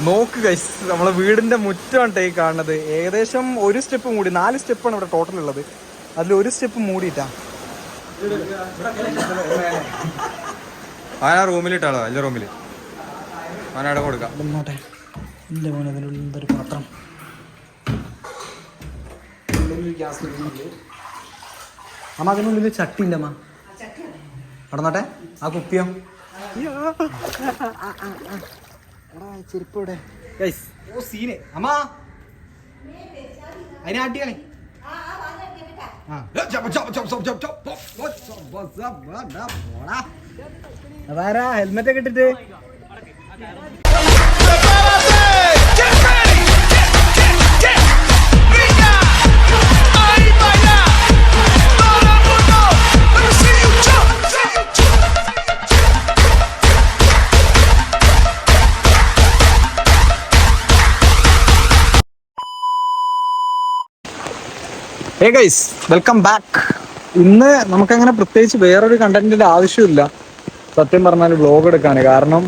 നോക്ക് ഗൈസ്, നമ്മളെ വീടിന്റെ മുറ്റമാണ് ഈ കാണുന്നത്. ഏകദേശം ഒരു സ്റ്റെപ്പ് മൂടി, 4 സ്റ്റെപ്പാണ് ഇവിടെ ടോട്ടൽ ഉള്ളത്. അതിൽ ഒരു സ്റ്റെപ്പ് മൂടിയിട്ടാ. ആ റൂമിലിട്ടാളോ, അല്ല റൂമില് ആനവിടെ കൊടുക്കാം. ഇല്ല മോനെ, അതിനുള്ളിൽ എന്തൊരു പാത്രം. അമ്മ അതിനുള്ളിൽ ചട്ടി ഇല്ല അമ്മ, നടന്നോട്ടെ. ആ കുപ്പിയോ ചെരുപ്പ് ഇവിടെ. ഓ സീന് അമ്മ അതിനെ ആട്ടിയാണേ. അതാരാ ഹെൽമെറ്റ് ഒക്കെ ഇട്ടിട്ട്? Hey guys, welcome back. ഇന്ന് നമുക്കങ്ങനെ പ്രത്യേകിച്ച് വേറൊരു കണ്ടന്റിന്റെ ആവശ്യമില്ല സത്യം പറഞ്ഞാൽ വ്ലോഗ് എടുക്കാൻ. കാരണം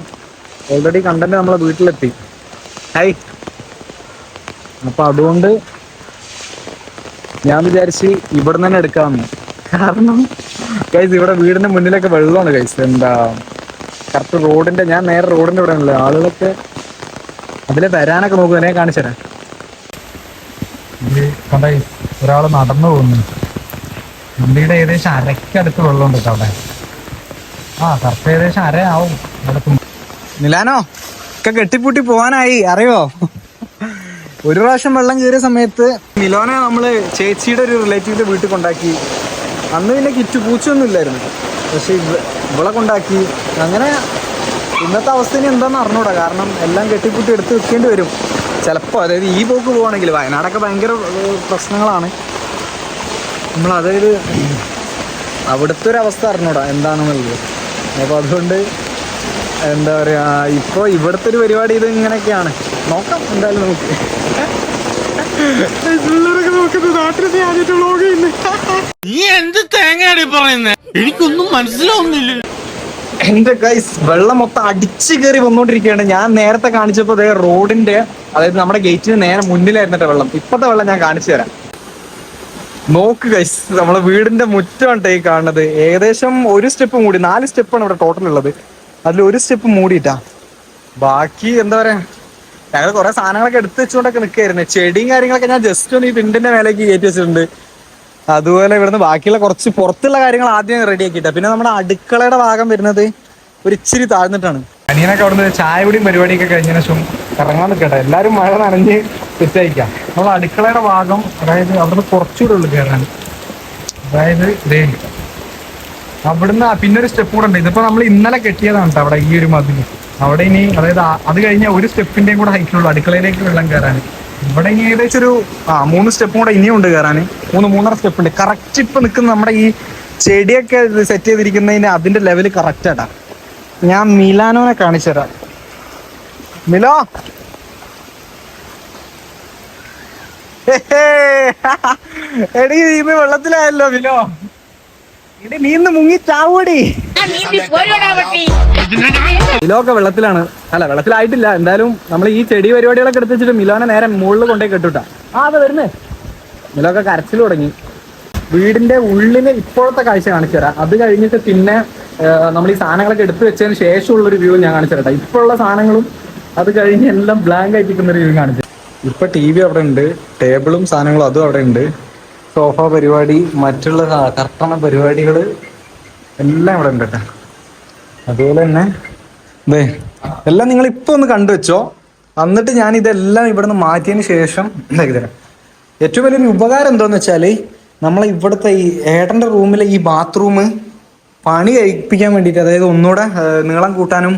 ഓൾറെഡി കണ്ടന്റ് നമ്മളെ വീട്ടിലെത്തി. ഹായ്. അപ്പൊ അതുകൊണ്ട് ഞാൻ വിചാരിച്ച് ഇവിടെ തന്നെ എടുക്കാമെന്ന്. കാരണം ഗൈസ് ഇവിടെ വീടിന്റെ മുന്നിലൊക്കെ വെള്ളമാണ് ഗൈസ്. എന്താ കറക്റ്റ് റോഡിന്റെ, ഞാൻ നേരെ റോഡിന്റെ ഇവിടെ ഉള്ളത്. ആളുകളൊക്കെ അതിലെ വരാനൊക്കെ നോക്കും. എന്നെ കാണിച്ചു തരാം. ഒരാൾ നടന്നു പോകുന്നു. വണ്ടിയുടെ ഏകദേശം അരക്കടുത്ത് വെള്ളമുണ്ട് കേട്ടോ അവിടെ. കറക്റ്റ് ഏകദേശം അരയാവും. മിലാനോ ഒക്കെ കെട്ടിപ്പൂട്ടി പോവാനായി അറിയോ. ഒരു പ്രാവശ്യം വെള്ളം കയറിയ സമയത്ത് മിലോനെ നമ്മള് ചേച്ചിയുടെ ഒരു റിലേറ്റീവിന്റെ വീട്ടിൽ കൊണ്ടാക്കി. അന്ന് പിന്നെ കിറ്റ് പൂച്ചൊന്നും ഇല്ലായിരുന്നു. പക്ഷെ ഇവളെ കൊണ്ടാക്കി. അങ്ങനെ ഇന്നത്തെ അവസ്ഥ ഇനി എന്താണെന്ന് അറിഞ്ഞൂടാ. കാരണം എല്ലാം കെട്ടിപ്പൂട്ടി എടുത്ത് വെക്കേണ്ടി വരും ചിലപ്പോൾ. അതായത് ഈ പോക്ക് പോവാണെങ്കിൽ വയനാടൊക്കെ ഭയങ്കര പ്രശ്നങ്ങളാണ്. നമ്മൾ അതായത് അവിടുത്തെ ഒരു അവസ്ഥ അറിഞ്ഞൂടാ എന്താണെന്നുള്ളത്. അപ്പോൾ അതുകൊണ്ട് എന്താ പറയുക, ഇപ്പോൾ ഇവിടുത്തെ ഒരു പരിപാടി ഇത് ഇങ്ങനെയൊക്കെയാണ്. നോക്കാം എന്തായാലും നമുക്ക്. പിള്ളേരൊക്കെ നോക്കുന്നത് നാട്ടിൽ ആദ്യമായിട്ട് വ്ലോഗ് ചെയ്യുന്നത്. നീ എന്ത് തേങ്ങയാടി പറയുന്നത്? എനിക്കൊന്നും മനസ്സിലാവുന്നില്ല. എന്റെ ഗൈസ് വെള്ളം മൊത്തം അടിച്ചു കയറി വന്നോണ്ടിരിക്കുകയാണ്. ഞാൻ നേരത്തെ കാണിച്ചപ്പോ റോഡിന്റെ, അതായത് നമ്മുടെ ഗേറ്റിന് നേരെ മുന്നിലായിരുന്നിട്ട് വെള്ളം. ഇപ്പത്തെ വെള്ളം ഞാൻ കാണിച്ചു തരാം. നോക്ക് ഗൈസ്, നമ്മളെ വീടിന്റെ മുറ്റമാണ് ഈ കാണുന്നത്. ഏകദേശം ഒരു സ്റ്റെപ്പ് മൂടി, 4 സ്റ്റെപ്പാണ് ഇവിടെ ടോട്ടൽ ഉള്ളത്. അതിൽ ഒരു സ്റ്റെപ്പ് മൂടിയിട്ടാ. ബാക്കി എന്താ പറയാ, ഞങ്ങൾ കുറെ സാധനങ്ങളൊക്കെ എടുത്ത് വെച്ചുകൊണ്ടൊക്കെ നിൽക്കായിരുന്നു. ചെടിയും കാര്യങ്ങളൊക്കെ ഞാൻ ജസ്റ്റ് ഒന്ന് ഈ തിണ്ടിന്റെ മേലേക്ക് കയറ്റി വെച്ചിട്ടുണ്ട്. അതുപോലെ ഇവിടുന്ന് ബാക്കിയുള്ള കുറച്ച് പുറത്തുള്ള കാര്യങ്ങൾ ആദ്യം റെഡി ആക്കിയിട്ടാ. പിന്നെ നമ്മുടെ അടുക്കളയുടെ ഭാഗം വരുന്നത് ഒരു ഇച്ചിരി താഴ്ന്നിട്ടാണ്. അനിയനൊക്കെ അവിടുന്ന് ചായ കുടിയും പരിപാടിയൊക്കെ കഴിഞ്ഞതിന് ശേഷം ഇറങ്ങാൻ നിൽക്കട്ടെ. എല്ലാവരും മഴ നനഞ്ഞ് സെറ്റായിക്കാം. നമ്മൾ അടുക്കളയുടെ ഭാഗം, അതായത് അവിടുന്ന് കുറച്ചുകൂടെ ഉള്ളു കയറാൻ. അതായത് ഇതേ അവിടുന്ന് പിന്നെ ഒരു സ്റ്റെപ്പ് കൂടെ ഉണ്ട്. ഇതിപ്പോ നമ്മൾ ഇന്നലെ കെട്ടിയതാണ് കേട്ടോ അവിടെ ഈ ഒരു മതിൽ. അവിടെ ഇനി അതായത് അത് കഴിഞ്ഞാൽ ഒരു സ്റ്റെപ്പിന്റെയും കൂടെ ഹൈറ്റിലുള്ളൂ അടുക്കളയിലേക്ക് വെള്ളം കയറാൻ. ഇവിടെ ഇനി ഏകദേശം ഒരു 3 സ്റ്റെപ്പും കൂടെ ഇനിയും ഉണ്ട് കയറാൻ. 3-3.5 സ്റ്റെപ്പ് ഉണ്ട്. കറക്റ്റ് ഇപ്പൊ നിൽക്കുന്ന നമ്മുടെ ഈ ചെടിയൊക്കെ സെറ്റ് ചെയ്തിരിക്കുന്നതിന് അതിന്റെ ലെവല് കറക്റ്റ് ആട്ടാ. ഞാൻ മിലാനോനെ കാണിച്ചു തരാം. മിലോ എടി നീന്ന് വെള്ളത്തിലായല്ലോ മിലോ. എടി നീന്ന് മുങ്ങി ചാവൂടി. മിലോക്കെ വെള്ളത്തിലാണ്. അല്ല വെള്ളത്തിലായിട്ടില്ല. എന്തായാലും നമ്മൾ ഈ ചെടി പരിപാടികളൊക്കെ എടുത്ത് വെച്ചിട്ട് മിലോനെ നേരെ മുകളിൽ കൊണ്ടേ കെട്ടുട്ടാ. അത് വരുന്നേ. മിലോക്കെ കരച്ചിൽ തുടങ്ങി. വീടിന്റെ ഉള്ളില് ഇപ്പോഴത്തെ കാഴ്ച കാണിച്ചു തരാം. അത് കഴിഞ്ഞിട്ട് പിന്നെ നമ്മൾ ഈ സാധനങ്ങളൊക്കെ എടുത്തു വെച്ചതിന് ശേഷമുള്ളൊരു വ്യൂ ഞാൻ കാണിച്ചു തരാം. ഇപ്പോഴുള്ള സാധനങ്ങളും അത് കഴിഞ്ഞ് എല്ലാം ബ്ലാങ്ക് ആയിട്ടിരിക്കുന്ന ഒരു വ്യൂ കാണിച്ചു. ഇപ്പൊ TV അവിടെ ഉണ്ട്, ടേബിളും സാധനങ്ങളും അതും അവിടെ ഉണ്ട്. സോഫ പരിപാടി, മറ്റുള്ള കർട്ടണ പരിപാടികള് എല്ലാം ഇവിടെ ഉണ്ട് കേട്ടോ. അതുപോലെ തന്നെ എല്ലാം നിങ്ങൾ ഇപ്പൊ ഒന്ന് കണ്ടുവെച്ചോ. എന്നിട്ട് ഞാൻ ഇതെല്ലാം ഇവിടെ നിന്ന് മാറ്റിയതിന് ശേഷം ഉണ്ടാക്കി തരാം. ഏറ്റവും വലിയൊരു ഉപകാരം എന്താന്ന് വെച്ചാല് നമ്മളെ ഇവിടുത്തെ ഈ ഏട്ടന്റെ റൂമിലെ ഈ ബാത്റൂം പണി കഴിപ്പിക്കാൻ വേണ്ടിയിട്ട്, അതായത് ഒന്നുകൂടെ നീളം കൂട്ടാനും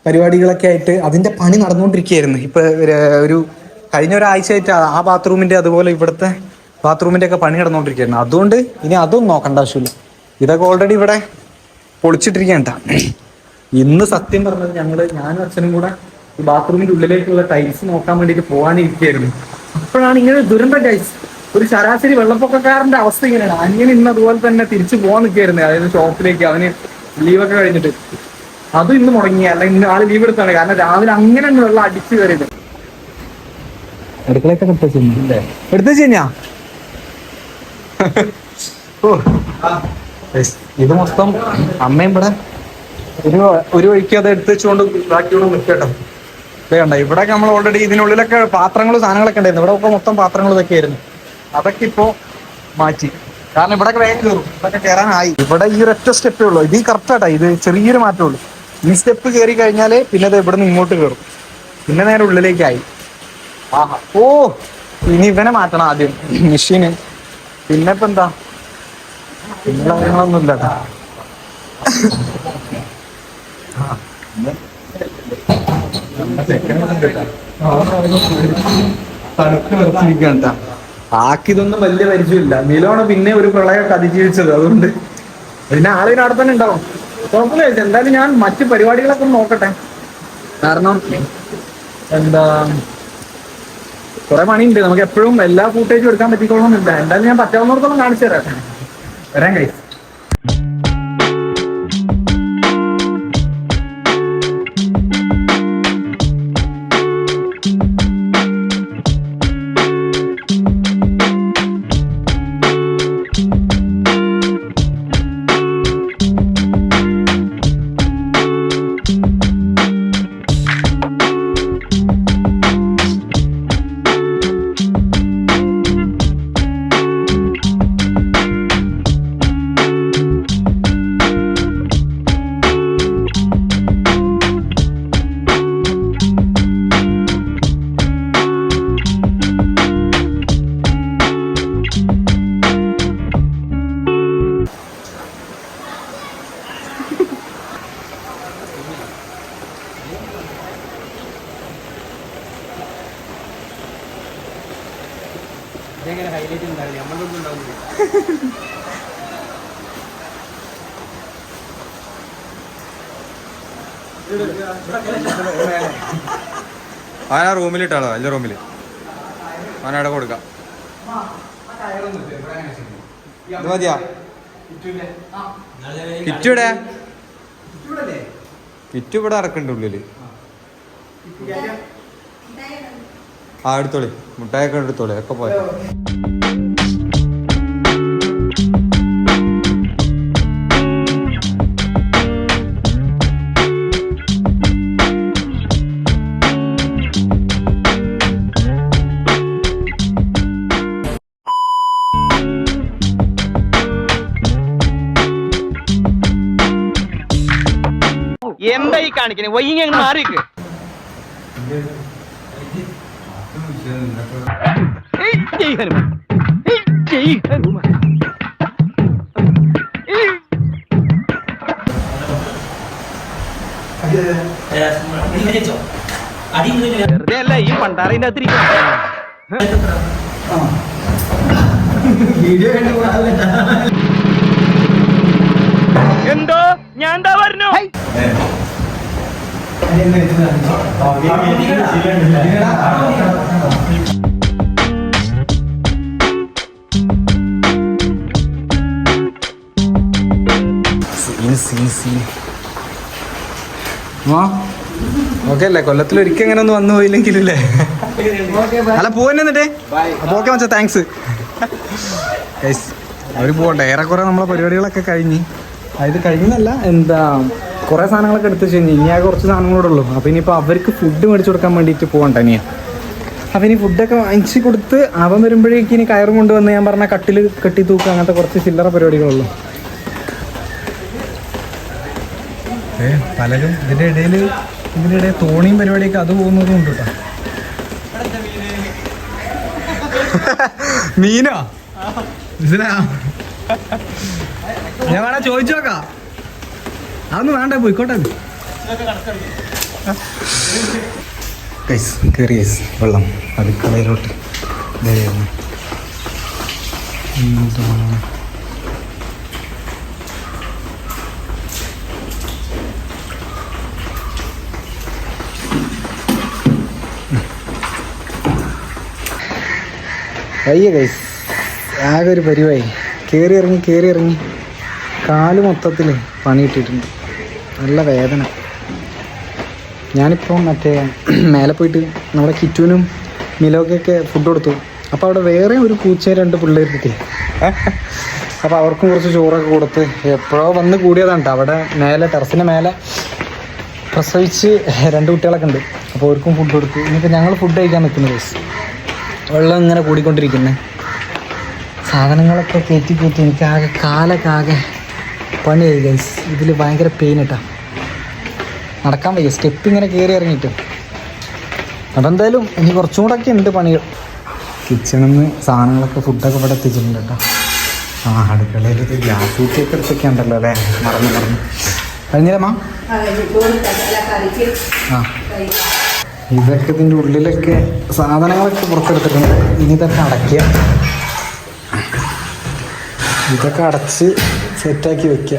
പരിപാടികളൊക്കെ ആയിട്ട് അതിന്റെ പണി നടന്നുകൊണ്ടിരിക്കുകയായിരുന്നു. ഇപ്പൊ ഒരു കഴിഞ്ഞ ഒരാഴ്ചയായിട്ട് ആ ബാത്റൂമിന്റെ അതുപോലെ ഇവിടുത്തെ ബാത്റൂമിന്റെ ഒക്കെ പണി നടന്നുകൊണ്ടിരിക്കുകയായിരുന്നു. അതുകൊണ്ട് ഇനി അതൊന്നും നോക്കേണ്ട ആവശ്യമില്ല. ഇതൊക്കെ ഓൾറെഡി ഇവിടെ പൊളിച്ചിട്ടിരിക്കണ്ട. ഇന്ന് സത്യം പറഞ്ഞത് ഞാനും അച്ഛനും കൂടെ ഈ ബാത്റൂമിന്റെ ഉള്ളിലേക്കുള്ള ടൈൽസ് നോക്കാൻ വേണ്ടിയിട്ട് പോകാനിരിക്കുകയായിരുന്നു. അപ്പോഴാണ് ഇങ്ങനെ ദുരന്ത ടൈൽസ്. ഒരു ശരാശരി വെള്ളപ്പൊക്കക്കാരന്റെ അവസ്ഥ ഇങ്ങനെയാണ്. അനിയൻ ഇന്ന് അതുപോലെ തന്നെ തിരിച്ചു പോകാൻ നിൽക്കുകയായിരുന്നു. അതായത് ഷോപ്പിലേക്ക് അവന് ലീവൊക്കെ കഴിഞ്ഞിട്ട്. അതും ഇന്ന് മുടങ്ങി, അല്ല ഇന്ന് ആള് ലീവ് എടുത്താണ്. കാരണം രാവിലെ അങ്ങനെ വെള്ളം അടിച്ചു കയറിയത്. അടുക്കളയൊക്കെ എടുത്തു കഴിഞ്ഞാ ഇത് മൊത്തം അമ്മയും ഇവിടെ ഒരു വഴിക്ക് അത് എടുത്ത് വെച്ചുകൊണ്ട് ബാക്കിയോട് നിൽക്കട്ടോ. വേണ്ട ഇവിടെ നമ്മൾ ഓൾറെഡി ഇതിനുള്ളിലൊക്കെ പാത്രങ്ങളും സാധനങ്ങളൊക്കെ ഉണ്ടായിരുന്നു. ഇവിടെ ഒക്കെ മൊത്തം പാത്രങ്ങൾ ഇതൊക്കെ ആയിരുന്നു. അതൊക്കെ ഇപ്പോ മാറ്റി. കാരണം ഇവിടെ വേഗം കയറും, ഇതൊക്കെ കയറാനായി. ഇവിടെ ഈ ഒരൊറ്റ സ്റ്റെപ്പേ ഉള്ളൂ. ഇത് കറക്റ്റായിട്ടാ, ഇത് ചെറിയൊരു മാറ്റമേ ഉള്ളൂ. ഈ സ്റ്റെപ്പ് കയറി കഴിഞ്ഞാല് പിന്നെ അത് ഇവിടെ നിന്ന് ഇങ്ങോട്ട് കയറും, പിന്നെ നേരെ ഉള്ളിലേക്കായി. ആഹാ, ഓ ഇനി ഇവനെ മാറ്റണം ആദ്യം മെഷീന്. പിന്നെ ഇപ്പൊ എന്താ, പിന്നെ കാര്യങ്ങളൊന്നും ഇല്ല കേട്ടോ. ആക്കിതൊന്നും വലിയ പരിചയമില്ല. മിലോണ് പിന്നെ ഒരു പ്രളയമൊക്കെ അതിജീവിച്ചത്, അതുകൊണ്ട് പിന്നെ ആളിന് അവിടെ തന്നെ ഉണ്ടാവും. കുഴപ്പമില്ല. എന്തായാലും ഞാൻ മറ്റു പരിപാടികളൊക്കെ ഒന്ന് നോക്കട്ടെ. കാരണം എന്താ കുറെ പണിയുണ്ട്. നമുക്ക് എപ്പോഴും എല്ലാ ഫൂട്ടേജും എടുക്കാൻ പറ്റിക്കോളണമെന്നില്ല. എന്തായാലും ഞാൻ പറ്റാവുന്നിടത്തോളം കാണിച്ചു തരാം. വരാൻ കഴിയും. അവനാ റൂമിലിട്ടാളോ, അല്ല റൂമില് അവനവിടെ കൊടുക്കാം. ഇത് മതിയാ? കിറ്റൂടെ കിറ്റു ഇവിടെ ഇറക്കണ്ട ഉള്ളില്. ആ എടുത്തോളി, മുട്ടായൊക്കെ എടുത്തോളി, ഒക്കെ പോയ. എന്താ ഈ കാണിക്കണേ? വൈകി മാറിക്ക്. വെറുതെ അല്ല ഈ പണ്ടാറിന്റെ അകത്തിരിക്കും. എന്തോ ഞാൻ എന്താ പറഞ്ഞു? ഓക്കെ അല്ലേ? കൊല്ലത്തിൽ ഒരിക്കൽ ഇങ്ങനെ ഒന്ന് വന്നു പോയില്ലെങ്കിലല്ലേ? അല്ല പോവന്നെ എന്നിട്ടേ. അപ്പൊ ഓക്കെ മച്ചാ, താങ്ക്സ്. അവര് പോകട്ടെ. ഏറെക്കുറെ നമ്മളെ പരിപാടികളൊക്കെ കഴിഞ്ഞ്. ഇത് കഴിഞ്ഞല്ല, എന്താ കുറെ സാധനങ്ങളൊക്കെ എടുത്ത് വെച്ച് കഴിഞ്ഞാൽ ഇനി ആ കുറച്ച് സാധനങ്ങളോടെ ഉള്ളൂ. അപ്പൊ ഇനിയിപ്പോൾ അവർക്ക് ഫുഡ് മേടിച്ചു കൊടുക്കാൻ വേണ്ടിയിട്ട് പോകണ്ട ഇനിയാ. അപ്പൊ ഇനി ഫുഡൊക്കെ വാങ്ങിച്ച് കൊടുത്ത് അവൻ വരുമ്പോഴേക്ക് ഇനി കയറും കൊണ്ടുവന്ന് ഞാൻ പറഞ്ഞ കട്ടിൽ കെട്ടി തൂക്കുക, അങ്ങനത്തെ കുറച്ച് ചില്ലറ പരിപാടികളുള്ളൂ. പലരും ഇതിൻ്റെ ഇടയിൽ തോണിയും പരിപാടിയൊക്കെ അത് പോകുന്നതും ഉണ്ട് കേട്ടോ. മീനോ? ഞാൻ വേണേ ചോദിച്ചു നോക്കാം. അതൊന്നും വേണ്ട, പോയിക്കോട്ടെ. കയറി വെള്ളം അടുക്കളയിലോട്ട്. വയ്യ ഗൈസ്, ആകെ ഒരു പരിവായി. കയറി ഇറങ്ങി കാല് മൊത്തത്തിൽ പണിയിട്ടിട്ടുണ്ട്. നല്ല വേദന. ഞാനിപ്പോൾ മറ്റേ മേലെ പോയിട്ട് നമ്മുടെ കിറ്റുവിനും മിലോക്കൊക്കെ ഫുഡ് കൊടുത്തു. അപ്പോൾ അവിടെ വേറെ ഒരു പൂച്ചയും 2 പിള്ളേർ കിട്ടി. അപ്പോൾ അവർക്കും കുറച്ച് ചോറൊക്കെ കൊടുത്ത് എപ്പോഴോ വന്ന് കൂടിയതാണ് കേട്ടോ. അവിടെ മേലെ ടെറസിൻ്റെ മേലെ പ്രസവിച്ച് 2 കുട്ടികളൊക്കെ ഉണ്ട്. അപ്പോൾ അവർക്കും ഫുഡ് കൊടുത്തു. ഇനിയിപ്പോൾ ഞങ്ങൾ ഫുഡ് കഴിക്കാൻ നിൽക്കുന്ന ദിവസം വെള്ളം ഇങ്ങനെ കൂടിക്കൊണ്ടിരിക്കുന്നത്. സാധനങ്ങളൊക്കെ കയറ്റി എനിക്കാകെ കാലൊക്കെ പണിയായി ഗൈസ്. ഇതിൽ ഭയങ്കര പെയിൻ കേട്ടോ, നടക്കാൻ വയ്യ, സ്റ്റെപ്പ് ഇങ്ങനെ കയറി ഇറങ്ങിയിട്ട്. അപ്പോൾ എന്തായാലും ഇനി കുറച്ചും കൂടെ ഒക്കെ ഉണ്ട് പണികൾ. കിച്ചണിൽ നിന്ന് സാധനങ്ങളൊക്കെ ഫുഡൊക്കെ ഇവിടെ എത്തിച്ചിട്ടുണ്ട് കേട്ടോ. അടുക്കളയിൽ ഇത് ഗ്യാസ് ഊറ്റിയൊക്കെ എടുത്തൊക്കെ ഉണ്ടല്ലോ അല്ലേ, മറന്നു കഴിഞ്ഞില്ലമ്മ. ഇതൊക്കെ ഇതിൻ്റെ ഉള്ളിലൊക്കെ സാധനങ്ങളൊക്കെ പുറത്തെടുത്തിട്ടുണ്ട്. ഇനി ഇതൊക്കെ അടയ്ക്കുക, ഇതൊക്കെ അടച്ച് സെറ്റാക്കി വെക്കുക.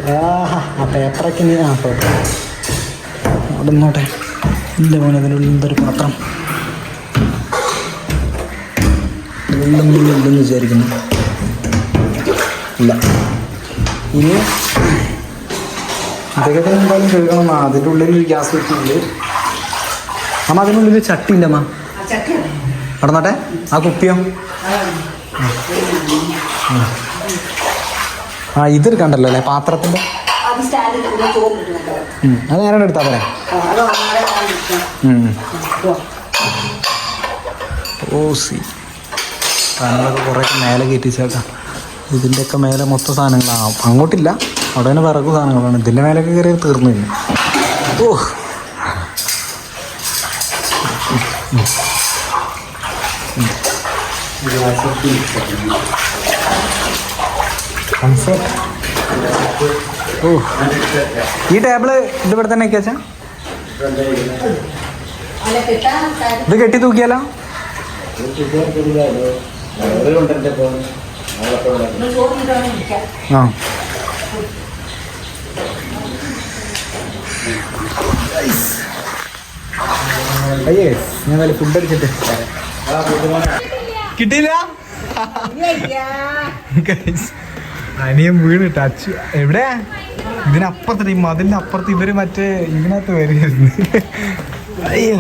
ആ പേപ്പറൊക്കെ ഇനി പേപ്പർ അവിടെ നിന്നോട്ടെ. ഇല്ല മോനെ, അതിനുള്ളിൽ എന്തൊരു പാത്രം ഇല്ലെന്ന് വിചാരിക്കുന്നു. ഇല്ല, ഇനി ഇതൊക്കെ തന്നെ എന്തായാലും കഴുകണം. അതിൻ്റെ ഉള്ളിൽ ഒരു ഗ്യാസ് വെക്കുന്നുണ്ട്. അമ്മ അതിനുള്ളിൽ ചട്ടി ഉണ്ട് അമ്മ, നടന്നോട്ടെ. ആ കുപ്പിയോ ഇതെടുക്കണ്ടല്ലോ അല്ലേ പാത്രത്തിൻ്റെ. അത് ഞാനോട് എടുത്താൽ പോരെ. സാധനങ്ങളൊക്കെ കുറേയൊക്കെ മേലെ കയറ്റിച്ചേക്കാം. ഇതിൻ്റെയൊക്കെ മേലെ മൊത്തം സാധനങ്ങളാണ്. അങ്ങോട്ടില്ല, അവിടെ തന്നെ വിറകു സാധനങ്ങളാണ്. ഇതിൻ്റെ മേലൊക്കെ കയറി തീർന്നു കഴിഞ്ഞു. ഈ ടേബിള് ഇതിവിടെ തന്നെ വെക്കാച്ചാ, ഇത് കെട്ടി തൂക്കിയാലോ? അയ്യേ, ഞാൻ നല്ല ഫുഡ് അടിച്ചിട്ട് കിട്ടിയില്ല. അനിയൻ വീണ് ടച്ച് എവിടെയാ? ഇതിനപ്പുറത്ത് ഈ മതിലിന്റെ അപ്പുറത്ത് ഇവര് മറ്റേ ഇതിനകത്ത് വരുന്നു. അയ്യോ,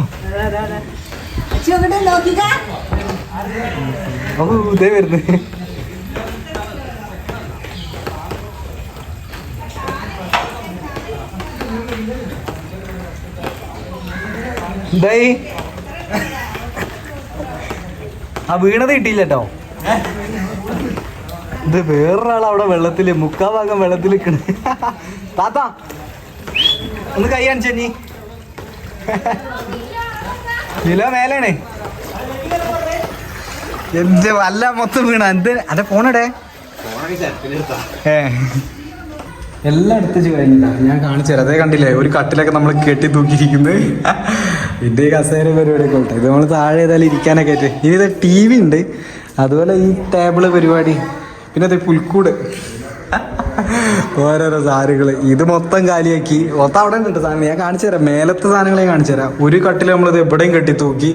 അപ്പൊ ഇതേ വരുന്നു. എന്തായി? ആ വീണത് കിട്ടിയില്ല കേട്ടോ. ഇത് വേറൊരാൾ അവിടെ വെള്ളത്തില് 3/4 ഭാഗം വെള്ളത്തിൽ നിൽക്കണ. താത്ത ഒന്ന് കൈ കാണിച്ചി. നിലോ മേലാണ്. എന്ത് വല്ല മൊത്തം വീണ. എന്ത് അതെ ഫോണിടെ എല്ലാം എടുത്തു കഴിഞ്ഞില്ല. ഞാൻ കാണിച്ചു തരാം. അതേ കണ്ടില്ലേ, ഒരു കട്ടിലൊക്കെ നമ്മൾ കെട്ടി തൂക്കിയിരിക്കുന്നത്. ഇതിൻ്റെ ഈ കസേര പരിപാടിയൊക്കെ ഉണ്ട്. ഇത് നമ്മൾ താഴെ ഏതായാലും ഇരിക്കാനൊക്കെ ആയിട്ട്. ഇനി ഇത് TV ഉണ്ട്, അതുപോലെ ഈ ടേബിള് പരിപാടി, പിന്നെ അത് പുൽക്കൂട്, ഓരോരോ സാധനങ്ങൾ. ഇത് മൊത്തം കാലിയാക്കി. മൊത്തം അവിടെ ഉണ്ട് സാധനം. ഞാൻ കാണിച്ചു തരാം. മേലത്തെ സാധനങ്ങളെ കാണിച്ചു തരാം. ഒരു കട്ടിൽ നമ്മളിത് എവിടെയും കെട്ടി തൂക്കി.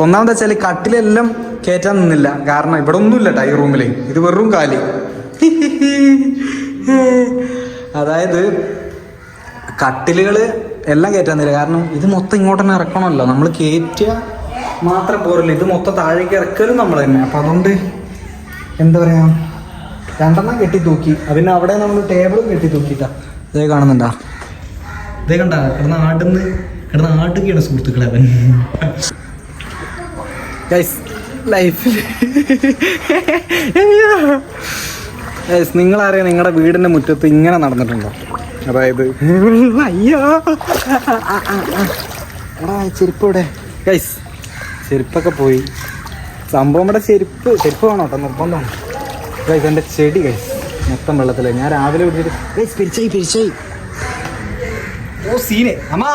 ഒന്നാമത് വെച്ചാൽ കട്ടിലെല്ലാം കയറ്റാൻ നിന്നില്ല. കാരണം ഇവിടെ ഒന്നുമില്ല കേട്ടോ ഈ റൂമിൽ. ഇത് വെറും കാലി. അതായത് കട്ടിലുകൾ എല്ലാം കയറ്റാൻ നിന്നില്ല. കാരണം ഇത് മൊത്തം ഇങ്ങോട്ട് തന്നെ ഇറക്കണമല്ലോ. നമ്മൾ കയറ്റുക മാത്രം പോരല്ലോ, ഇത് മൊത്തം താഴേക്ക് ഇറക്കലും നമ്മൾ തന്നെ. അപ്പം അതുകൊണ്ട് എന്താ പറയുക, 2 കെട്ടി തൂക്കി. അതിന് അവിടെ നമ്മൾ ടേബിളും കെട്ടി തൂക്കിട്ടാ. ഇതേ കാണുന്നുണ്ടാ? ഇതേ കണ്ടാ? കിടന്ന് ആടുകയാണ് സുഹൃത്തുക്കളെ അവൻ. ലൈഫിൽ നിങ്ങളറിയാം, നിങ്ങളുടെ വീടിൻ്റെ മുറ്റത്ത് ഇങ്ങനെ നടന്നിട്ടുണ്ടോ? അതായത് അയ്യോ എടാ ചെരുപ്പ് ഇവിടെ. ഗൈസ് ചെരുപ്പൊക്കെ പോയി. സംഭവം ഇവിടെ ചെരുപ്പ് വേണം കേട്ടോ, നിർബന്ധമാണ്. ഗൈസ് എൻ്റെ ചെടി ഗൈസ് മൊത്തം വെള്ളത്തില്. ഞാൻ രാവിലെ വിളിച്ചിട്ട് ഗൈസ് പിരിച്ചായി. ഓ സീനെ അമ്മാ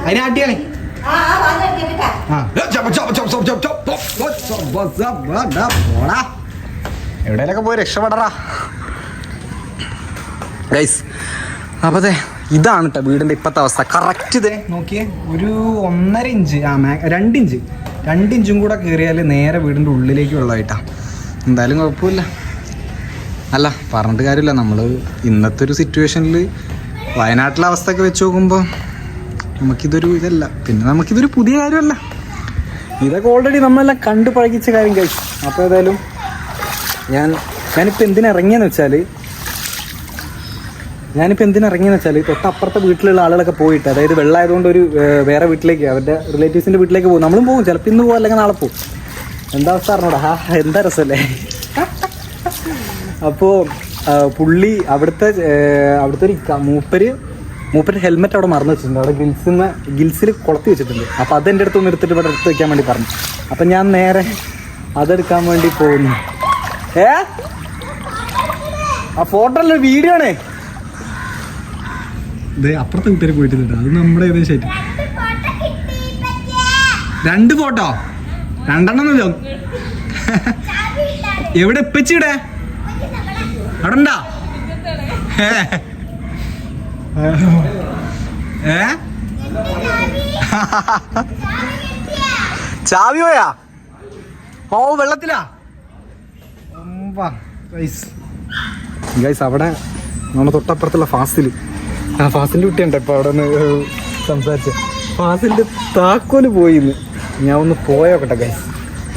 അതിനാട്ടിയാണേ. എവിടെയൊക്കെ പോയി രക്ഷപ്പെടറാ ഗൈസ്. അപ്പോൾ അതെ ഇതാണ് കേട്ടോ വീടിൻ്റെ ഇപ്പോഴത്തെ അവസ്ഥ. കറക്റ്റ് ഇതേ നോക്കിയേ, ഒരു 1.5 ഇഞ്ച് 2 ഇഞ്ചും കൂടെ കയറിയാൽ നേരെ വീടിൻ്റെ ഉള്ളിലേക്ക് വെള്ളമായിട്ടാണ്. എന്തായാലും കുഴപ്പമില്ല. അല്ല പറഞ്ഞിട്ട് കാര്യമില്ല, നമ്മൾ ഇന്നത്തെ ഒരു സിറ്റുവേഷനിൽ വയനാട്ടിലെ അവസ്ഥയൊക്കെ വെച്ച് നോക്കുമ്പോൾ നമുക്കിതൊരു ഇതല്ല, പിന്നെ നമുക്കിതൊരു പുതിയ കാര്യമല്ല, ഇതൊക്കെ ഓൾറെഡി നമ്മളെല്ലാം കണ്ടു പഴകിച്ച കാര്യം കഴിച്ചു. അപ്പോൾ ഏതായാലും ഞാനിപ്പോൾ എന്തിനിറങ്ങിയെന്ന് വെച്ചാൽ തൊട്ടപ്പുറത്തെ വീട്ടിലുള്ള ആളുകളൊക്കെ പോയിട്ട്, അതായത് വെള്ളമായതുകൊണ്ട് ഒരു വേറെ വീട്ടിലേക്ക്, അവരുടെ റിലേറ്റീവ്സിൻ്റെ വീട്ടിലേക്ക് പോകും. നമ്മളും പോകും, ചിലപ്പോൾ ഇന്ന് പോകും അല്ലെങ്കിൽ നാളെ പോകും. എന്താ അവസ്ഥ അറിഞ്ഞൂടാ? എന്താ രസമല്ലേ? അപ്പോൾ പുള്ളി അവിടുത്തെ ഒരു മൂപ്പര് ഹെൽമെറ്റ് അവിടെ മറന്നു വെച്ചിട്ടുണ്ട്. അവിടെ ഗിൽസിൽ കൊളത്തി വെച്ചിട്ടുണ്ട്. അപ്പോൾ അതെൻ്റെ അടുത്തൊന്ന് എടുത്തിട്ട് ഇവിടെ എടുത്ത് വെക്കാൻ വേണ്ടി പറഞ്ഞു. അപ്പം ഞാൻ നേരെ അതെടുക്കാൻ വേണ്ടി പോകുന്നു. ആ ഫോട്ടോ അല്ല, വീഡിയോ ആണേ. ഇത് അപ്പുറത്തെ വീട്ടിൽ പോയിട്ടുണ്ട്. അത് നമ്മുടെ ഏകദേശം 2 ഫോട്ടോ, 2 എവിടെ എപ്പച്ചിടെ അവിടെ ഉണ്ടാ? ചാവി പോയാ? ഓ, വെള്ളത്തിലാ? ഗൈസ്, അവിടെ നമ്മുടെ തൊട്ടപ്പുറത്തുള്ള ഫാസിലിന്റെ കുട്ടിയുണ്ട്. ഇപ്പൊ അവിടെ നിന്ന് സംസാരിച്ച ഫാസിലിന്റെ താക്കോല് പോയിന്ന്. ഞാൻ ഒന്ന് പോയോക്കട്ടെ ഗൈസ്,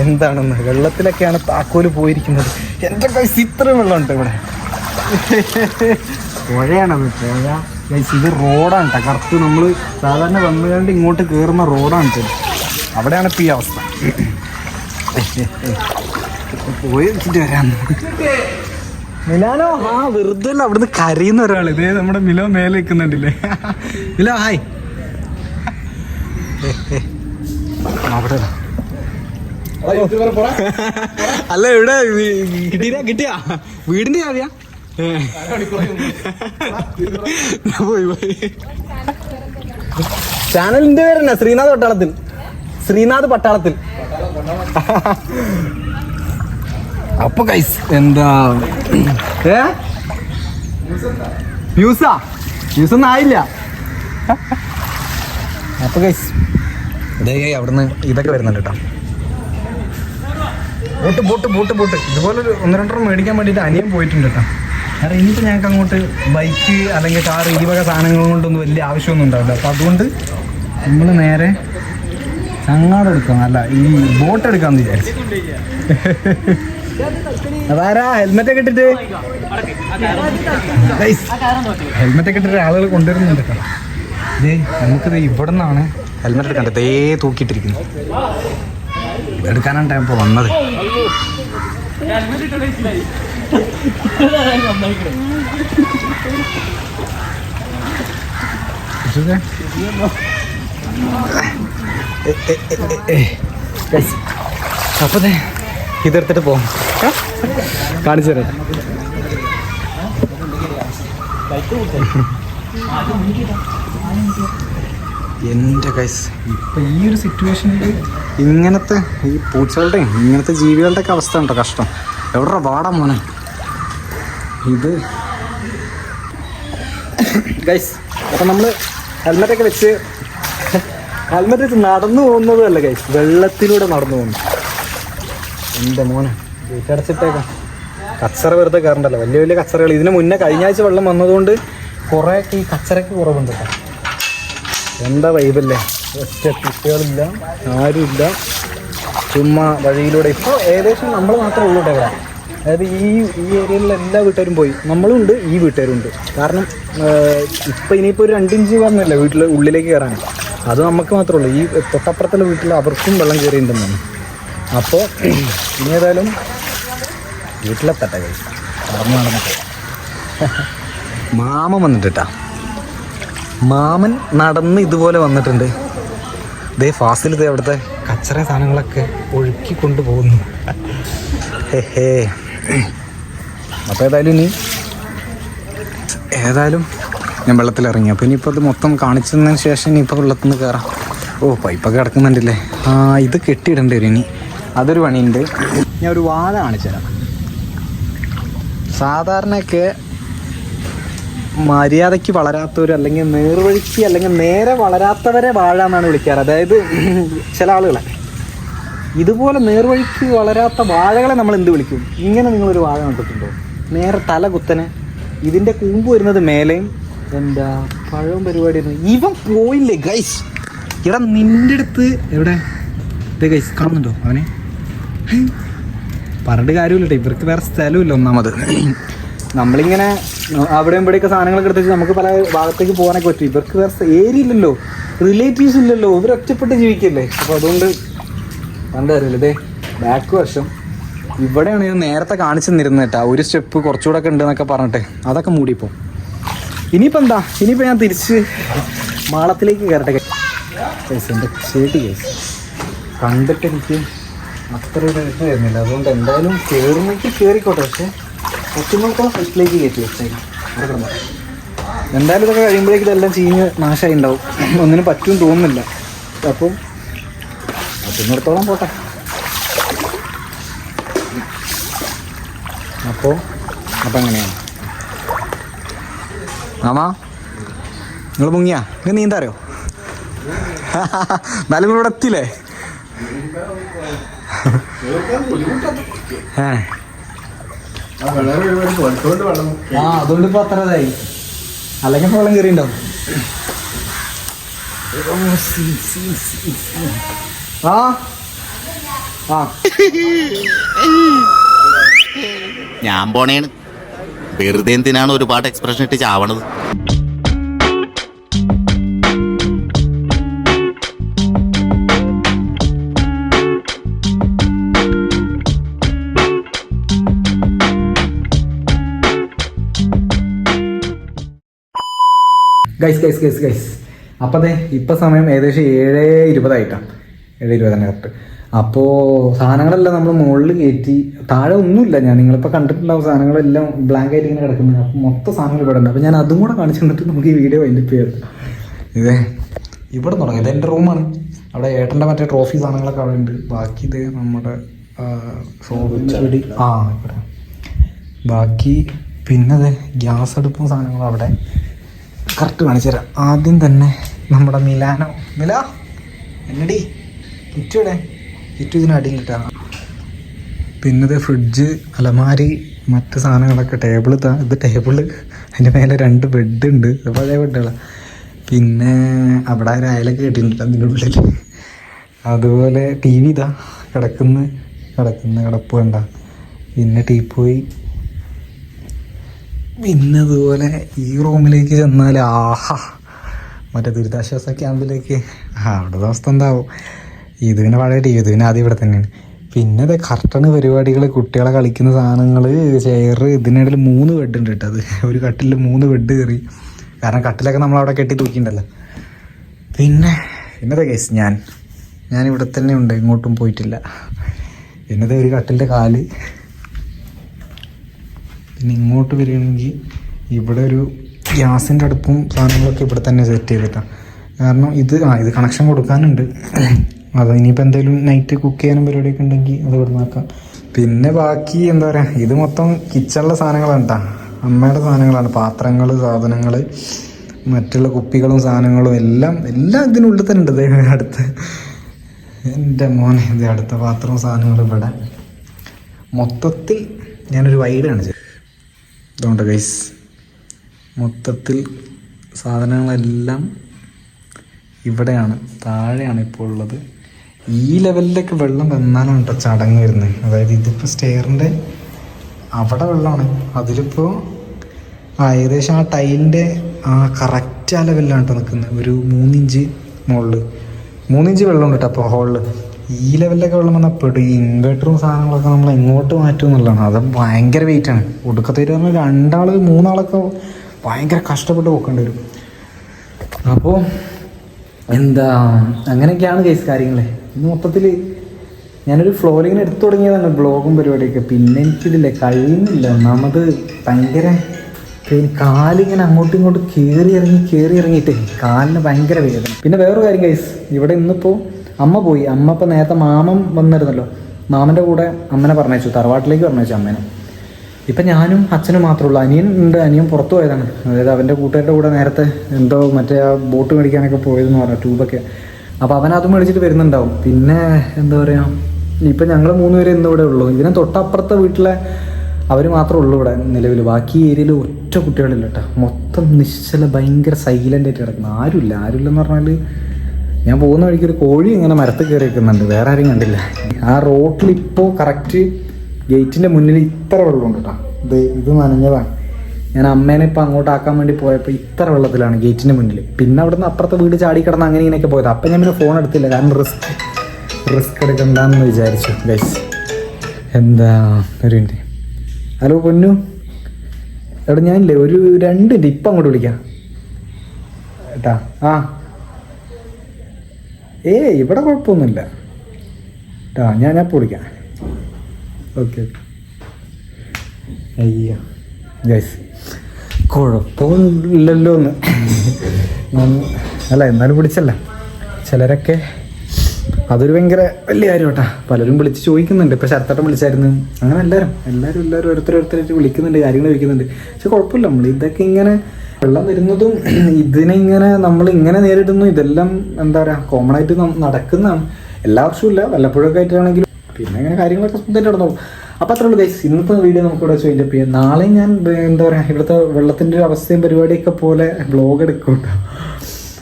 എന്താണെന്ന്. വെള്ളത്തിലൊക്കെയാണ് താക്കോല് പോയിരിക്കുന്നത്. എൻ്റെ ഗൈസ് ഇത്രയും വെള്ളമുണ്ട് ഇവിടെ. പുഴയാണത്, പുഴ ഗൈസ്. ഇത് റോഡാണ് കേട്ടോ, കറക്റ്റ് നമ്മൾ സാധാരണ വന്നുകൊണ്ട് ഇങ്ങോട്ട് കയറുന്ന റോഡാണ് കേട്ടോ. അവിടെയാണ് ഇപ്പം ഈ അവസ്ഥ. പോയി വെച്ചിട്ട് വരാന്ന്. മിലാനോ, വെറുതെ അല്ല, അവിടുന്ന് കരയുന്ന ഒരാൾ. ഇതേ നമ്മുടെ മിലോ മേലെ നിൽക്കുന്നുണ്ടല്ലേ. Milo hi. അവിടെ അല്ല, ഇവിടെ കിട്ടിയാ വീടിന്റെ ചാവിയാ? പോയി ചാനലിന്റെ പേരെന്നാ? ശ്രീനാഥ് പട്ടാളത്തിൽ. അപ്പൊ ഗൈസ് എന്താ ന്യൂസൊന്നും ആയില്ല. അപ്പൊ ഗൈസ് ഇതേ അവിടുന്ന് ഇതൊക്കെ വരുന്നുണ്ട് കേട്ടോ. ബോട്ട് ഇതുപോലെ 1-2 മേടിക്കാൻ വേണ്ടിയിട്ട് അനിയൻ പോയിട്ടുണ്ട് കേട്ടോ. കാരണം ഇനിയിപ്പോൾ ഞങ്ങൾക്ക് അങ്ങോട്ട് ബൈക്ക് അല്ലെങ്കിൽ കാർ ഈ വക സാധനങ്ങൾ കൊണ്ടൊന്നും വലിയ ആവശ്യമൊന്നും ഉണ്ടാവില്ല. അപ്പം അതുകൊണ്ട് നമ്മൾ നേരെ ചങ്ങാട് എടുക്കാം, അല്ല ഈ ബോട്ട് എടുക്കാമെന്ന് വിചാരിച്ചു. അതാരാ ഹെൽമെറ്റൊക്കെ ഇട്ടിട്ട്? ഹെൽമെറ്റൊക്കെ ഇട്ടിട്ട് ആളുകൾ കൊണ്ടുവരുന്നുണ്ട് കേട്ടോ. ഇതേ നമുക്കിത് ഇവിടെ നിന്നാണ് ഹെൽമെറ്റ് എടുക്കണ്ടത്. ഇതേ തൂക്കിയിട്ടിരിക്കുന്നു. ഇതെടുക്കാനാണ് ഇപ്പോൾ വന്നത്. അപ്പൊ ഇതെടുത്തിട്ട് പോകാം, കാണിച്ചു തരാം. എൻ്റെ ഗൈസ് ഇപ്പം ഈ ഒരു സിറ്റുവേഷനിൽ ഇങ്ങനത്തെ ഈ പൂച്ചകളുടെയും ഇങ്ങനത്തെ ജീവികളുടെയൊക്കെ അവസ്ഥ ഉണ്ടോ കഷ്ടം. എവിടെ വാടാ മോനെ ഇത് ഗൈസ്. അപ്പം നമ്മൾ ഹെൽമെറ്റൊക്കെ വെച്ച് നടന്നു പോകുന്നതല്ല ഗൈസ്, വെള്ളത്തിലൂടെ നടന്നു പോകുന്നു. എൻ്റെ മോനെ വീട്ടടച്ചിട്ടേക്കാം. കച്ചറ വെറുതെ കയറണ്ടല്ലോ, വലിയ വലിയ കച്ചറകൾ. ഇതിന് മുന്നേ കഴിഞ്ഞ ആഴ്ച വെള്ളം വന്നതുകൊണ്ട് കുറേയൊക്കെ ഈ കച്ചറയ്ക്ക് കുറവുണ്ട് കേട്ടോ. എന്താ വൈബല്ലേ, ഒറ്റ കുട്ടികളില്ല, ആരുമില്ല, ചുമ്മാ വഴിയിലൂടെ. ഇപ്പോൾ ഏകദേശം നമ്മൾ മാത്രമേ ഉള്ളൂ കേട്ടോ ഇവിടെ. അതായത് ഈ ഏരിയയിലുള്ള എല്ലാ വീട്ടുകാരും പോയി, നമ്മളും ഉണ്ട്, ഈ വീട്ടുകാരും ഉണ്ട്. കാരണം ഇപ്പം ഇനിയിപ്പോൾ ഒരു 2 ഇഞ്ച് വന്നില്ല വീട്ടിൽ ഉള്ളിലേക്ക് കയറാൻ. അത് നമുക്ക് മാത്രമേ ഉള്ളൂ. ഈ തൊട്ടപ്പുറത്തുള്ള വീട്ടിൽ അവർക്കും വെള്ളം കയറിയിട്ടുണ്ടെന്നാണ്. അപ്പോൾ ഇനി ഏതായാലും വീട്ടിലെത്തട്ടെ കഴിച്ചു നടന്നിട്ട്. മാമൻ വന്നിട്ടാ, മാമൻ നടന്ന് ഇതുപോലെ വന്നിട്ടുണ്ട്. ഇതേ ഫാസിലത്തെ അവിടുത്തെ കച്ചറ സാധനങ്ങളൊക്കെ ഒഴുക്കി കൊണ്ടുപോകുന്നു. അപ്പോൾ ഏതായാലും ഞാൻ വെള്ളത്തിലിറങ്ങി. അപ്പോൾ ഇനിയിപ്പോൾ അത് മൊത്തം കാണിച്ചതിന് ശേഷം ഇനിയിപ്പോൾ വെള്ളത്തിൽ നിന്ന് കയറാം. ഓ, പൈപ്പൊക്കെ കിടക്കുന്നുണ്ടല്ലേ. ഇത് കെട്ടിയിടേണ്ടി വരും ഇനി, അതൊരു പണിയുണ്ട്. ഞാൻ ഒരു വാഴ കാണിച്ചു തരാം. സാധാരണയൊക്കെ മര്യാദയ്ക്ക് വളരാത്തവർ അല്ലെങ്കിൽ നേർവഴിക്ക് അല്ലെങ്കിൽ നേരെ വളരാത്തവരെ വാഴ എന്നാണ് വിളിക്കാറ്. അതായത് ചില ആളുകളെ ഇതുപോലെ നേർവഴിക്ക് വളരാത്ത വാഴകളെ നമ്മൾ എന്ത് വിളിക്കും? ഇങ്ങനെ നിങ്ങളൊരു വാഴ കണ്ടിട്ടുണ്ടോ? നേരെ തല കുത്തനെ, ഇതിൻ്റെ കൂമ്പ് വരുന്നത് മേലെയും എന്താ പഴവും പരിപാടിയായിരുന്നു. ഇവൻ പോയില്ലേ ഗൈസ്? എടാ നിന്റെ അടുത്ത് എവിടെ ഗൈസ് കാണുന്നുണ്ടോ അവനെ? പറഞ്ഞിട്ട് കാര്യമില്ല, ഇവർക്ക് വേറെ സ്ഥലമില്ല ഒന്നാമത്. നമ്മളിങ്ങനെ അവിടെയും ഇവിടെയൊക്കെ സാധനങ്ങളൊക്കെ എടുത്ത് വെച്ച് നമുക്ക് പല ഭാഗത്തേക്ക് പോകാനൊക്കെ പറ്റും. ഇവർക്ക് വേറെ ഏരിയ ഇല്ലല്ലോ, റിലേറ്റീവ്സ് ഇല്ലല്ലോ, ഇവർ ഒറ്റപ്പെട്ട് ജീവിക്കല്ലേ. അപ്പോൾ അതുകൊണ്ട് എന്താ അറിയില്ല. ഇതേ ബാക്ക് വശം ഇവിടെയാണ് ഞാൻ നേരത്തെ കാണിച്ചു തന്നിരുന്നത് കേട്ടോ. ഒരു സ്റ്റെപ്പ് കുറച്ചുകൂടെ ഒക്കെ ഉണ്ടെന്നൊക്കെ പറഞ്ഞിട്ട് അതൊക്കെ മൂടിപ്പോൾ. ഇനിയിപ്പോൾ എന്താ, ഇനിയിപ്പോൾ ഞാൻ തിരിച്ച് മാളത്തിലേക്ക് കയറട്ടെ. കേസ് എൻ്റെ ചേട്ടി കേസ് കണ്ടിട്ട് എനിക്ക് അത്ര ഒരു ഇത് വരുന്നില്ല. അതുകൊണ്ട് എന്തായാലും കയറുന്നെങ്കിൽ കയറിക്കോട്ടെ, പക്ഷേ പറ്റുന്നോളം ഫസ്റ്റിലേക്ക് കയറ്റി വെച്ചേക്കാം. എന്തായാലും ഇതൊക്കെ കഴിയുമ്പോഴേക്കും ഇതെല്ലാം ചീഞ്ഞ് നാശമായി ഉണ്ടാവും. ഒന്നിനും പറ്റും തോന്നുന്നില്ല. അപ്പം പറ്റുന്നിടത്തോളം പോട്ടെ. അപ്പോൾ അങ്ങനെയാണ്. ആമാ നിങ്ങൾ മുങ്ങിയാ? നിങ്ങൾ നീന്താറിയോ? എന്നാലും നിങ്ങളിവിടെ എത്തിയില്ലേ? അതുകൊണ്ട് ഇപ്പൊ അത്ര ഇതായി, അല്ലെങ്കിൽ വെള്ളം കയറിണ്ടാവും. ആ ആ ഞാൻ പോണേണ്. വെറുതെ എന്തിനാണ് ഒരുപാട് എക്സ്പ്രഷൻ ഇട്ട് ചാവണത്? ഗൈസ് അപ്പം അതെ ഇപ്പം സമയം ഏകദേശം 7:20 7:20 തന്നെ കറക്റ്റ്. അപ്പോൾ സാധനങ്ങളെല്ലാം നമ്മൾ മുകളിൽ കയറ്റി, താഴെ ഒന്നുമില്ല. ഞാൻ നിങ്ങളിപ്പോൾ കണ്ടിട്ടുണ്ടാവും സാധനങ്ങളെല്ലാം ബ്ലാങ്ക് ആയിട്ട് ഇങ്ങനെ കിടക്കുന്നത്. അപ്പം മൊത്തം സാധനങ്ങൾ ഇവിടെ ഉണ്ട്. അപ്പോൾ ഞാൻ അതും കൂടെ കാണിച്ചു തന്നിട്ട് നമുക്ക് ഈ വീഡിയോ വൈൻഡപ്പ് ചെയ്യാം. ഇതേ ഇവിടെ തുടങ്ങി. ഇത് എൻ്റെ റൂമാണ്. അവിടെ ഏട്ടൻ്റെ മറ്റേ ട്രോഫി സാധനങ്ങളൊക്കെ അവിടെ ഉണ്ട്. ബാക്കി ഇത് നമ്മുടെ ഇവിടെ ബാക്കി പിന്നെ അതെ ഗ്യാസ് അടുപ്പും സാധനങ്ങളും അവിടെ കറക്റ്റ് കാണിച്ചു തരാം. ആദ്യം തന്നെ നമ്മുടെ മിലാനോ എന്നടി കിറ്റുവിടെ കിറ്റു ഇതിനടിയിലിട്ടാണ്. പിന്നെ ഫ്രിഡ്ജ്, അലമാരി, മറ്റ് സാധനങ്ങളൊക്കെ, ടേബിള്. ഇത് ടേബിള്, അതിൻ്റെ മേലെ 2 ബെഡ് ഉണ്ട്, പഴയ ബെഡുകളാണ്. പിന്നെ അവിടെ ഒരു അയലൊക്കെ കെട്ടിയിട്ടുണ്ട് അതിൻ്റെ ഉള്ളിൽ. അതുപോലെ ടി വി ഇതാ കിടപ്പ് വേണ്ട. പിന്നെ ടീപ്പോയി. പിന്നെ അതുപോലെ ഈ റൂമിലേക്ക് ചെന്നാൽ മറ്റേ ദുരിതാശ്വാസ ക്യാമ്പിലേക്ക് അവിടെ അവസ്ഥ എന്താവും. ഇത് പിന്നെ പഴയ ടി വി, ഇത് പിന്നെ ആദ്യം ഇവിടെ തന്നെയാണ്. പിന്നെ അത് കർട്ടണ് പരിപാടികൾ, കുട്ടികളെ കളിക്കുന്ന സാധനങ്ങൾ, ചെയർ. ഇതിനിടയിൽ 3 ബെഡ് ഉണ്ട് കേട്ടോ. അത് ഒരു കട്ടിലിൽ 3 ബെഡ് കയറി. കാരണം കട്ടിലൊക്കെ നമ്മളവിടെ കെട്ടി തൂക്കിയിട്ടുണ്ടല്ലോ. പിന്നത്തെ കേസ് ഞാൻ ഇവിടെ തന്നെ ഉണ്ട്, ഇങ്ങോട്ടും പോയിട്ടില്ല. പിന്നത്തെ ഒരു കട്ടിലിൻ്റെ കാല്. പിന്നെ ഇങ്ങോട്ട് വരികയാണെങ്കിൽ ഇവിടെ ഒരു ഗ്യാസിൻ്റെ അടുപ്പും സാധനങ്ങളൊക്കെ ഇവിടെ തന്നെ സെറ്റ് ചെയ്തിട്ടാണ്. കാരണം ഇത് കണക്ഷൻ കൊടുക്കാനുണ്ട്. അത് ഇനിയിപ്പോൾ എന്തെങ്കിലും നൈറ്റ് കുക്ക് ചെയ്യാനും പരിപാടിയൊക്കെ ഉണ്ടെങ്കിൽ അത് ഇവിടെ നോക്കാം. പിന്നെ ബാക്കി എന്താ പറയുക, ഇത് മൊത്തം കിച്ചണിലെ സാധനങ്ങളാണ് കേട്ടോ. അമ്മയുടെ സാധനങ്ങളാണ്, പാത്രങ്ങൾ, സാധനങ്ങൾ, മറ്റുള്ള കുപ്പികളും സാധനങ്ങളും എല്ലാം ഇതിനുള്ളിൽ തന്നെ ഉണ്ട്. അടുത്ത് എൻ്റെ മോനെ ഇത് അടുത്ത പാത്രവും സാധനങ്ങളും ഇവിടെ. മൊത്തത്തിൽ ഞാനൊരു വൈഡ് കാണിച്ചു. അതുകൊണ്ട് ഗൈസ് മൊത്തത്തിൽ സാധനങ്ങളെല്ലാം ഇവിടെയാണ്, താഴെയാണ് ഇപ്പോൾ ഉള്ളത്. ഈ ലെവലിലൊക്കെ വെള്ളം വന്നാലാണ് കേട്ടോ ചടങ്ങ് വരുന്നത്. അതായത് ഇതിപ്പോൾ സ്റ്റെയറിൻ്റെ അവിടെ വെള്ളമാണ്, അതിലിപ്പോൾ ഏകദേശം ആ ടൈലിൻ്റെ കറക്റ്റ് ആ ലെവലിലാണ് കേട്ടോ നിൽക്കുന്നത്. ഒരു 3 ഇഞ്ച് മുകളിൽ 3 ഇഞ്ച് വെള്ളമുണ്ട് കേട്ടോ. അപ്പോൾ ഹോളിൽ ഈ ലെവലിലൊക്കെ വെള്ളം വന്നാൽ പെടും. ഈ ഇൻവെർട്ടറും സാധനങ്ങളൊക്കെ നമ്മൾ എങ്ങോട്ട് മാറ്റും എന്നുള്ളതാണ്. അത് ഭയങ്കര വെയിറ്റാണ്. ഒടുക്കത്തേറ്റ് പറഞ്ഞാൽ 2 3 ആളൊക്കെ ഭയങ്കര കഷ്ടപ്പെട്ട് പോക്കേണ്ടി വരും. അപ്പോൾ എന്താ അങ്ങനെയൊക്കെയാണ് കേസ് കാര്യങ്ങളെ. ഇന്ന് മൊത്തത്തിൽ ഞാനൊരു ഫ്ലോറിങ്ങനെ എടുത്തു തുടങ്ങിയതാണ്, ബ്ലോഗും പരിപാടിയൊക്കെ. പിന്നെ എനിക്കിതില്ലേ കഴിയുന്നില്ല. ഒന്നാമത് ഭയങ്കര കാലിങ്ങനെ അങ്ങോട്ടും ഇങ്ങോട്ടും കയറി ഇറങ്ങിയിട്ട് കാലിന് ഭയങ്കര വേദന. പിന്നെ വേറൊരു കാര്യം കേസ്, ഇവിടെ ഇന്നിപ്പോൾ അമ്മ പോയി. അമ്മ ഇപ്പോൾ നേരത്തെ മാമൻ വന്നിരുന്നല്ലോ, മാമൻ്റെ കൂടെ അമ്മനെ പറഞ്ഞയച്ചു, തറവാട്ടിലേക്ക് പറഞ്ഞയച്ചു അമ്മേനെ. ഇപ്പം ഞാനും അച്ഛനും മാത്രമേ ഉള്ളൂ. അനിയൻ ഉണ്ട്, അനിയൻ പുറത്തു പോയതാണ്. അതായത് അവൻ്റെ കൂട്ടുകാരുടെ കൂടെ നേരത്തെ എന്തോ മറ്റേ ആ ബോട്ട് മേടിക്കാനൊക്കെ പോയതെന്ന് പറഞ്ഞു, ട്യൂബൊക്കെ. അപ്പോൾ അവനതും മേടിച്ചിട്ട് വരുന്നുണ്ടാവും. പിന്നെ എന്താ പറയുക, ഇപ്പം ഞങ്ങൾ 3 പേര് ഇന്ന് ഇവിടെ ഉള്ളൂ. ഇതിനെ തൊട്ടപ്പുറത്തെ വീട്ടിലെ അവർ മാത്രമേ ഉള്ളൂ ഇവിടെ നിലവിൽ. ബാക്കി ഏരിയയിൽ ഒരൊറ്റ കുട്ടികളില്ല കേട്ടോ, മൊത്തം നിശ്ചല ഭയങ്കര സൈലൻ്റ് ആയിട്ട് കിടക്കുന്നു. ആരുമില്ലെന്ന് പറഞ്ഞാൽ ഞാൻ പോകുന്ന വഴിക്ക് ഒരു കോഴി ഇങ്ങനെ മരത്തിൽ കയറി വെക്കുന്നുണ്ട്, വേറെ ആരും കണ്ടില്ല. ആ റോട്ടിൽ ഇപ്പോൾ കറക്റ്റ് ഗേറ്റിൻ്റെ മുന്നിൽ ഇത്ര വെള്ളമുണ്ട് കേട്ടോ. ഇത് നനഞ്ഞതാണ്. ഞാൻ അമ്മേനെ ഇപ്പം അങ്ങോട്ടാക്കാൻ വേണ്ടി പോയപ്പോൾ ഇത്ര വെള്ളത്തിലാണ് ഗേറ്റിൻ്റെ മുന്നിൽ. പിന്നെ അവിടെ നിന്ന് അപ്പുറത്തെ വീട് ചാടി കിടന്ന് അങ്ങനെ ഇങ്ങനെയൊക്കെ പോയത്. അപ്പം ഞാൻ പിന്നെ ഫോൺ എടുത്തില്ല, കാരണം റിസ്ക് എടുക്കണ്ടെന്ന് വിചാരിച്ചു ഗൈസ്. എന്താ ഒരു മിനിറ്റ്. ഹലോ പൊന്നു, എടാ ഞാനില്ലേ ഒരു 2 മിനിറ്റ് ഇപ്പം അങ്ങോട്ട് വിളിക്കാം ഏട്ടാ. ഇവിടെ കുഴപ്പമൊന്നുമില്ല കേട്ടോ, ഞാൻ അപ്പോൾ വിളിക്കാം. ഓക്കെ. അയ്യോ ഗൈസ്, കുഴപ്പമില്ലല്ലോ എന്ന് അല്ല, എന്നാലും വിളിച്ചല്ല. ചിലരൊക്കെ അതൊരു ഭയങ്കര വലിയ കാര്യം കേട്ടാ. പലരും വിളിച്ച് ചോദിക്കുന്നുണ്ട്. ഇപ്പം ശരത്തേട്ടൻ വിളിച്ചായിരുന്നു. അങ്ങനെ എല്ലാവരും ഓരോരുത്തരായിട്ട് വിളിക്കുന്നുണ്ട്, കാര്യങ്ങൾ ചോദിക്കുന്നുണ്ട്. പക്ഷെ കുഴപ്പമില്ല, നമ്മൾ ഇതൊക്കെ ഇങ്ങനെ വെള്ളം വരുന്നതും ഇതിനെ നമ്മളിങ്ങനെ നേരിടുന്നു, ഇതെല്ലാം എന്താ പറയുക കോമൺ ആയിട്ട് നടക്കുന്നതാണ്. എല്ലാ വർഷവും ഇല്ല, വല്ലപ്പോഴൊക്കെ ആയിട്ടാണെങ്കിലും. പിന്നെ അങ്ങനെ കാര്യങ്ങളൊക്കെ സ്മൂത്തായിട്ട് നടന്നോളൂ. അപ്പോൾ അത്രേ ഉള്ളൂ ഗൈസ്, ഇന്നത്തെ വീഡിയോ നമുക്കിവിടെ വെച്ച് കഴിഞ്ഞപ്പോൾ ചെയ്യാം. നാളെ ഞാൻ എന്താ പറയുക ഇവിടുത്തെ വെള്ളത്തിൻ്റെ ഒരു അവസ്ഥയും പരിപാടിയൊക്കെ പോലെ വ്ളോഗ് എടുക്കും കേട്ടോ.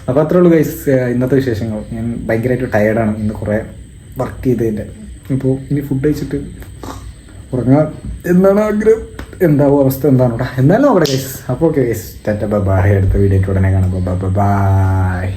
അപ്പോൾ അത്രേ ഉള്ളൂ ഗൈസ് ഇന്നത്തെ വിശേഷങ്ങൾ. ഞാൻ ഭയങ്കരമായിട്ട് ടയേർഡാണ്, ഇന്ന് കുറേ വർക്ക് ചെയ്തതിൻ്റെ. ഇപ്പോൾ ഇനി ഫുഡ് കഴിച്ചിട്ട് ഉറങ്ങാൻ എന്താണ് ആഗ്രഹം, എന്താവും അവസ്ഥ എന്താണ് കേട്ടോ. എന്നാലും നോക്കട്ടെ ഗൈസ്. അപ്പോൾ ഓക്കെ ഗൈസ്, ടാറ്റ ബൈ. അടുത്ത വീഡിയോ ഉടനെ കാണാം. ബൈ.